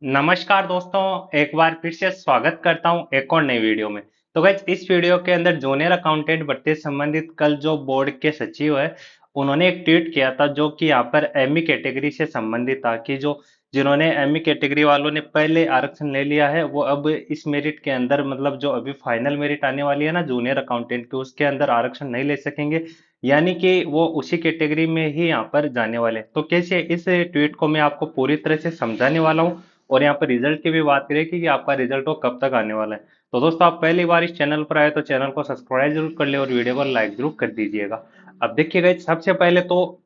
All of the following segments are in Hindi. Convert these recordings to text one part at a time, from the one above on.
नमस्कार दोस्तों, एक बार फिर से स्वागत करता हूं एक और नई वीडियो में। तो गाइस, इस वीडियो के अंदर जूनियर अकाउंटेंट भर्ती से संबंधित कल जो बोर्ड के सचिव है, उन्होंने एक ट्वीट किया था जो कि यहाँ पर एमई कैटेगरी से संबंधित था कि जो जिन्होंने एमई कैटेगरी वालों ने पहले आरक्षण ले लिया है, वो अब इस मेरिट के अंदर मतलब जो अभी फाइनल मेरिट आने वाली है ना जूनियर अकाउंटेंट की, उसके अंदर आरक्षण नहीं ले सकेंगे। यानी कि वो उसी कैटेगरी में ही यहाँ पर जाने वाले। तो कैसे इस ट्वीट को मैं आपको पूरी तरह से समझाने वाला हूँ, और यहाँ पर रिजल्ट की भी बात करें कि आपका रिजल्ट वो कब तक आने वाला है। तो दोस्तों, आप पहली बार इस चैनल पर आए तो चैनल को सब्सक्राइब जरूर कर ले और वीडियो को लाइक जरूर कर दीजिएगा। अब देखिएगा, सबसे पहले तो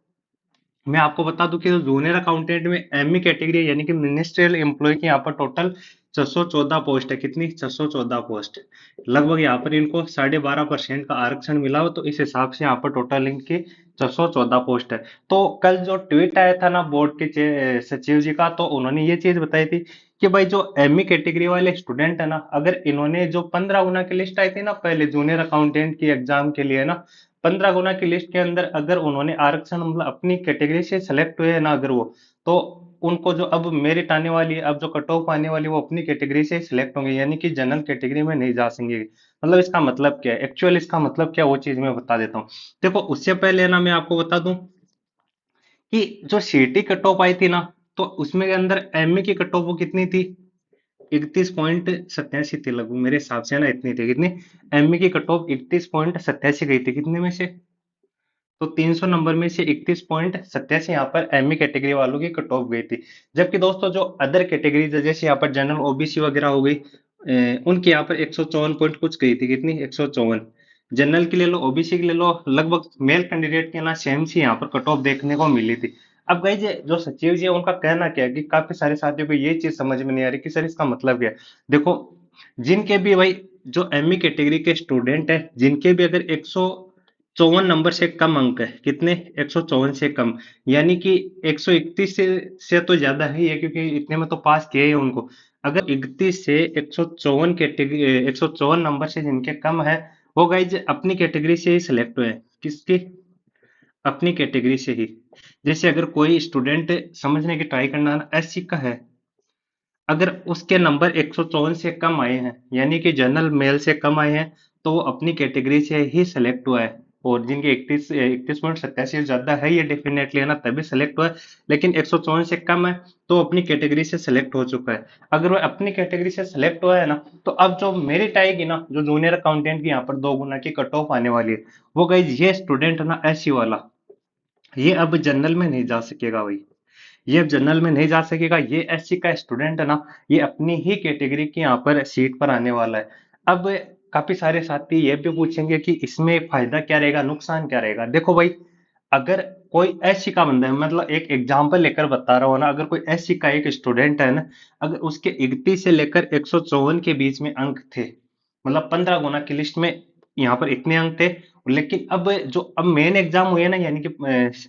मैं आपको बता दूं कि जूनियर अकाउंटेंट में एमई कैटेगरी यानी कि मिनिस्ट्रियल एम्प्लॉय की यहाँ पर टोटल 614 पोस्ट है। कितनी? 614 पोस्ट। लगभग यहाँ पर इनको 12.5% का आरक्षण मिला हो, तो इस हिसाब से यहाँ पर टोटल इनकी 614 पोस्ट है। तो कल जो ट्वीट आया था ना बोर्ड के सचिव जी का, तो उन्होंने ये चीज बताई थी कि भाई जो एमई कैटेगरी वाले स्टूडेंट है ना, अगर इन्होंने जो 15 गुना की लिस्ट आई थी ना पहले जूनियर अकाउंटेंट की एग्जाम के लिए ना, 15 गुना की लिस्ट के अंदर अगर उन्होंने आरक्षण मतलब अपनी कैटेगरी से सेलेक्ट हुए ना अगर वो, तो उनको जो अब मेरिट आने वाली है, अब जो कट ऑफ आने वाली है, वो अपनी कैटेगरी से सिलेक्ट होंगे, यानी कि जनरल कैटेगरी में नहीं जा सकेंगे। मतलब इसका मतलब क्या है, एक्चुअल इसका मतलब क्या है, वो चीज मैं बता देता हूँ। देखो, उससे पहले ना मैं आपको बता दूं कि जो सीटी कट ऑफ आई थी ना, तो उसमें के अंदर एमए की कट ऑफ वो कितनी थी? 31.87 थी लगभग, मेरे हिसाब से ना इतनी थी। कितनी? एमए की कट ऑफ 31.87 गई थी। कितने में से? तो 300 नंबर में से 31.87 यहाँ पर एमई कैटेगरी वालों की कट ऑफ गई थी। जबकि दोस्तों जो अदर कैटेगरीज है, जैसे यहाँ पर जनरल ओबीसी वगैरह हो गई, उनकी यहाँ पर 154 पॉइंट कुछ गई थी। कितनी? 154। जनरल की ले लो, ओबीसी की ले लो, लगभग मेल कैंडिडेट के ना सेम सी यहाँ पर कट ऑफ देखने को मिली थी। अब गई जो सचिव जी है, उनका कहना क्या है कि काफी सारे साथियों को ये चीज समझ में नहीं आ रही कि सर इसका मतलब क्या है। देखो, जिनके भी भाई जो एमई कैटेगरी के स्टूडेंट है, जिनके भी अगर 154 नंबर से कम अंक है, कितने? 154 से कम, यानी कि 131 से तो ज्यादा है ये, क्योंकि इतने में तो पास किए ही उनको। अगर 31 से 154 कैटेगरी, 154 नंबर से जिनके कम है, वो गाइज अपनी कैटेगरी से ही सिलेक्ट हुए हैं। किसकी? अपनी कैटेगरी से ही। जैसे अगर कोई स्टूडेंट, समझने की ट्राई करना, एससी का है, अगर उसके नंबर 154 से कम आए हैं, यानी कि जनरल मेल से कम आए हैं, तो वो अपनी कैटेगरी से ही सिलेक्ट हुआ है। और जिनके 31.87 ज्यादा है, ये डेफिनेटली है ना, तभी सिलेक्ट हुआ है। लेकिन 154 से कम है, तो अपनी कैटेगरी से सिलेक्ट हो चुका है। अगर वो अपनी कैटेगरी से सिलेक्ट हुआ है ना, तो अब जो मेरिट आएगी ना, जो जूनियर अकाउंटेंट की यहाँ पर 2 गुना की कट ऑफ आने वाली है, वो गई ये स्टूडेंट ना एससी वाला, ये अब जनरल में नहीं जा सकेगा भाई। ये अब जनरल में नहीं जा सकेगा। ये एससी का स्टूडेंट है ना, ये अपनी ही कैटेगरी की यहाँ पर सीट पर आने वाला है। अब काफी सारे साथी ये भी पूछेंगे कि इसमें फायदा क्या रहेगा, नुकसान क्या रहेगा। देखो भाई, अगर कोई एससी का बंदा है, मतलब एक एग्जांपल लेकर बता रहा हूँ ना, अगर कोई एससी का एक स्टूडेंट है ना, अगर उसके 31 से लेकर 154 के बीच में अंक थे, मतलब 15 गुना की लिस्ट में यहाँ पर इतने अंक थे। लेकिन अब मेन एग्जाम हुई है ना, यानी कि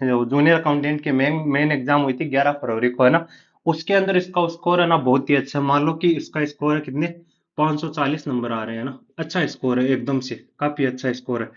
जूनियर अकाउंटेंट के मेन मेन एग्जाम हुई थी 11 फरवरी को, है ना। उसके अंदर इसका स्कोर है ना बहुत ही अच्छा। मान लो कि इसका स्कोर है कितने? 540 नंबर आ रहे हैं ना। अच्छा स्कोर है, एकदम से काफी अच्छा स्कोर है।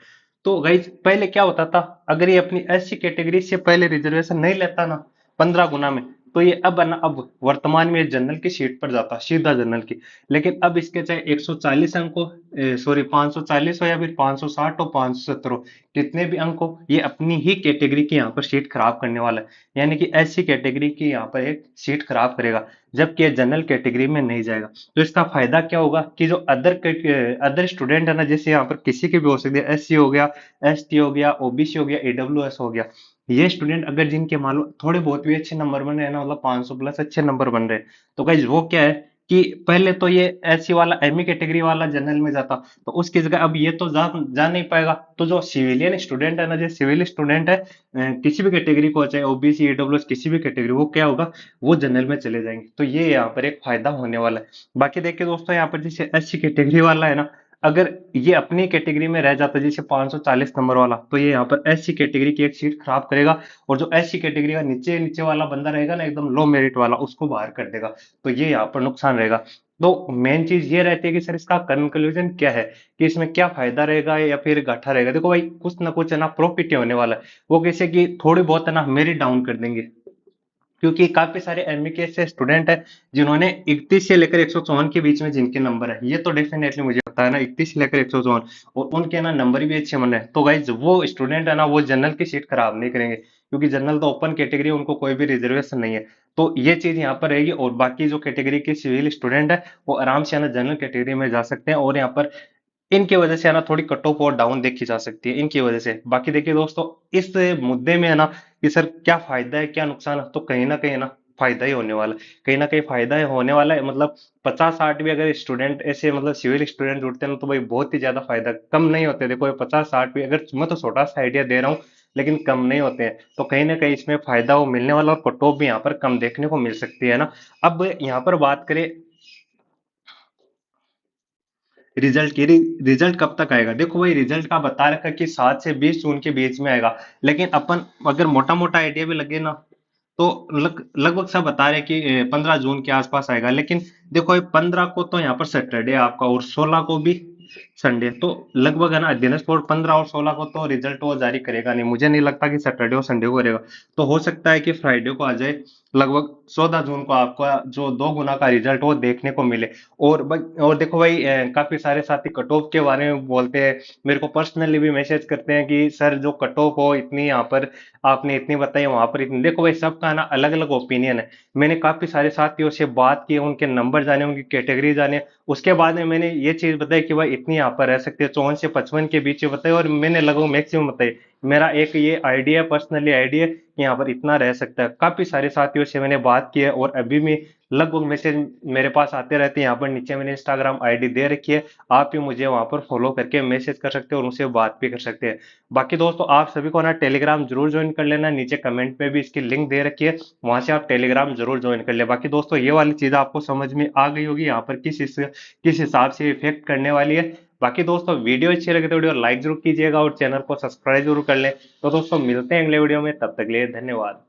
तो गाइज, पहले क्या होता था, अगर ये अपनी एससी कैटेगरी से पहले रिजर्वेशन नहीं लेता ना 15 गुना में, तो ये अब है ना, अब वर्तमान में जनरल की सीट पर जाता, सीधा जनरल की। लेकिन अब इसके चाहे 140 अंक हो, सॉरी 540 हो, या फिर 560 हो, 570 हो, कितने भी अंक हो, ये अपनी ही कैटेगरी की यहाँ पर सीट खराब करने वाला है। यानी कि एससी कैटेगरी की यहाँ पर एक सीट खराब करेगा, जबकि ये जनरल कैटेगरी में नहीं जाएगा। तो इसका फायदा क्या होगा कि जो अदर स्टूडेंट है ना, जैसे यहाँ पर किसी की भी हो सकती है, एससी हो गया, एसटी हो गया, ओबीसी हो गया, ईडब्ल्यूएस हो गया, ये स्टूडेंट अगर जिनके मान लो थोड़े बहुत भी अच्छे नंबर बन रहे हैं ना, मतलब 500 प्लस अच्छे नंबर बन रहे हैं, तो गाइज वो क्या है कि पहले तो ये एससी वाला एमई कैटेगरी वाला जनरल में जाता, तो उसकी जगह अब ये तो जा नहीं पाएगा। तो जो सिविलियन स्टूडेंट है ना, जो सिविल स्टूडेंट है, किसी भी कैटेगरी को, चाहे ओबीसी ईडब्ल्यूएस किसी भी कैटेगरी, वो क्या होगा, वो जनरल में चले जाएंगे। तो ये यहाँ पर एक फायदा होने वाला है। बाकी देखिए दोस्तों, यहाँ पर जैसे एससी कैटेगरी वाला है ना, अगर ये अपनी कैटेगरी में रह जाता जैसे 540 नंबर वाला, तो ये यहाँ पर एससी कैटेगरी की एक सीट खराब करेगा। और जो एससी कैटेगरी का नीचे नीचे वाला बंदा रहेगा ना, एकदम लो मेरिट वाला, उसको बाहर कर देगा। तो ये यहाँ पर नुकसान रहेगा। तो मेन चीज ये रहती है कि सर इसका कंक्लूजन क्या है, कि इसमें क्या फायदा रहेगा या फिर घाटा रहेगा। देखो भाई, कुछ ना कुछ है ना प्रॉफिट ही होने वाला है। वो कैसे कि थोड़ी बहुत है ना मेरिट डाउन कर देंगे, क्योंकि काफी सारे एमई के ऐसे स्टूडेंट हैं जिन्होंने 31 से लेकर 154 के बीच में जिनके नंबर है, ये तो डेफिनेटली मुझे पता है ना, 31 से लेकर 154, और उनके ना नंबर भी अच्छे बन रहे हैं। तो गाइज वो स्टूडेंट है ना, वो जनरल की सीट खराब नहीं करेंगे, क्योंकि जनरल तो ओपन कैटेगरी, उनको कोई भी रिजर्वेशन नहीं है। तो ये चीज यहाँ पर रहेगी, और बाकी जो कैटेगरी के सिविल स्टूडेंट है वो आराम से है ना जनरल कैटेगरी में जा सकते हैं, और यहाँ पर इनकी वजह से है ना थोड़ी कट ऑफ और डाउन देखी जा सकती है इनकी वजह से। बाकी देखिए दोस्तों, इस मुद्दे में है ना कि सर क्या फायदा है क्या नुकसान है, तो कहीं ना फायदा ही होने वाला है। कहीं ना कहीं फायदा ही होने वाला है, मतलब 50-60 भी अगर स्टूडेंट ऐसे मतलब सिविल स्टूडेंट जुड़ते हैं ना, तो भाई बहुत ही ज्यादा फायदा, कम नहीं होते। देखो ये 50-60 भी, अगर मैं तो छोटा सा आइडिया दे रहा हूँ, लेकिन कम नहीं होते हैं। तो कहीं ना कहीं इसमें फायदा वो मिलने वाला, और कट ऑफ भी यहाँ पर कम देखने को मिल सकती है ना। अब यहाँ पर बात करें रिजल्ट की, रिजल्ट कब तक आएगा, देखो भाई रिजल्ट का बता रखा है कि 7 से 20 जून के बीच में आएगा। लेकिन अपन अगर मोटा मोटा आइडिया भी लगे ना, तो लगभग सब बता रहे हैं कि 15 जून के आसपास आएगा। लेकिन देखो ये 15 को तो यहाँ पर सैटरडे आपका, और 16 को भी संडे, तो लगभग है ना दिनेश बोर्ड 15 और 16 को तो रिजल्ट वो जारी करेगा नहीं, मुझे नहीं लगता कि सैटरडे और संडे को करेगा। तो हो सकता है कि फ्राइडे को आ जाए, लगभग 14 जून को आपका जो 2 गुना का रिजल्ट वो देखने को मिले। और देखो भाई काफी सारे साथी कट ऑफ के बारे में बोलते हैं, मेरे को पर्सनली भी मैसेज करते हैं कि सर जो कट ऑफ हो इतनी यहाँ पर आपने इतनी बताई, वहां पर इतनी। देखो भाई सबका ना अलग अलग ओपिनियन है। मैंने काफी सारे साथियों से बात की, उनके नंबर जाने, उनकी कैटेगरी जाने, उसके बाद में मैंने ये चीज बताई कि भाई इतनी यहाँ पर रह सकती है, 54 से 55 के बीच में बताई, और मैंने लगभग मैक्सिमम बताई। मेरा एक ये आइडिया, पर्सनली आइडिया कि यहाँ पर इतना रह सकता है। काफी सारे साथियों से मैंने बात की है, और अभी भी लगभग मैसेज मेरे पास आते रहते हैं। यहाँ पर नीचे मैंने इंस्टाग्राम आईडी दे रखी है, आप भी मुझे वहां पर फॉलो करके मैसेज कर सकते हैं, और उनसे बात भी कर सकते हैं। बाकी दोस्तों आप सभी को ना टेलीग्राम जरूर ज्वाइन कर लेना, नीचे कमेंट में भी इसकी लिंक दे रखी है, वहां से आप टेलीग्राम जरूर ज्वाइन कर ले। बाकी दोस्तों ये वाली चीज आपको समझ में आ गई होगी, यहाँ पर किस हिसाब से इफेक्ट करने वाली है। बाकी दोस्तों वीडियो अच्छी लगे तो वीडियो लाइक जरूर कीजिएगा, और चैनल को सब्सक्राइब जरूर कर लें। तो दोस्तों मिलते हैं अगले वीडियो में, तब तक के लिए धन्यवाद।